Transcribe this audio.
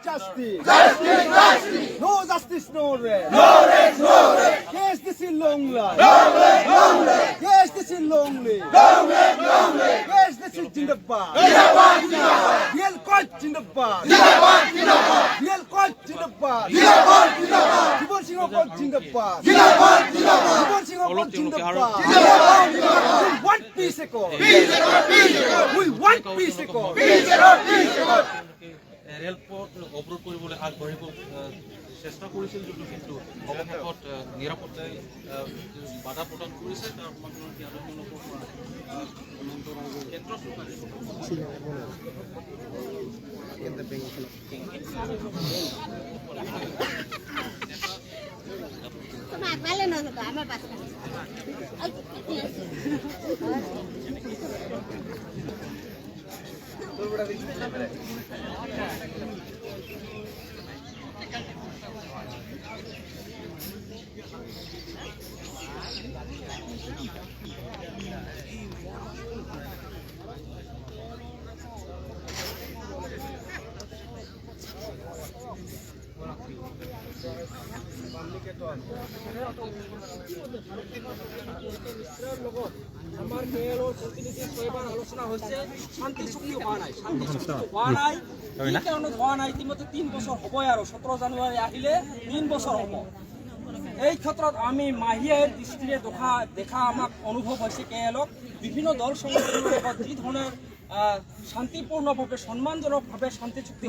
justice. Justice, justice. No justice, no rest. No rest, no rest. Yes, this is long life. Long life, long life. Yes, this is long life. Long life, long life. Yes, this is Jindabad. Jindabad, Jindabad. Real court Jindabad. Jindabad, Jindabad. Real court Jindabad. Jindabad, Jindabad. Jibon Singh court Jindabad. Jindabad, Jindabad. Jibon Singh court Jindabad. Jindabad, Jindabad. We want peace accord. Peace accord, peace accord. We want peace accord. Peace accord, peace accord. ৰেলপথ অৱৰোধ কৰিবলৈ আগবাঢ়িব চেষ্টা কৰিছিল যদিও কিন্তু অৱশেষত নিৰাপত্তাই বাধা প্ৰদান কৰিছে। তাৰ কেন্দ্ৰ আমাৰ কেৰলৰ প্ৰতিনিধি ছয়বাৰ আলোচনা হৈছে, শান্তি চুক্তি হোৱা নাই। শান্তি চুক্তি হোৱা নাই, কি কাৰণত হোৱা নাই? ইতিমধ্যে 3 বছৰ হ'বই আৰু 17 জানুৱাৰী আহিলে 3 বছৰ হ'ব। এই ক্ষেত্ৰত আমি মাহিয়াৰ দৃষ্টিৰে দেখা আমাক অনুভৱ হৈছে কেৰলক বিভিন্ন দল সংগঠনৰ লগত যি ধৰণৰ শান্তিপূৰ্ণভাৱে সন্মানজনকভাৱে শান্তি চুক্তি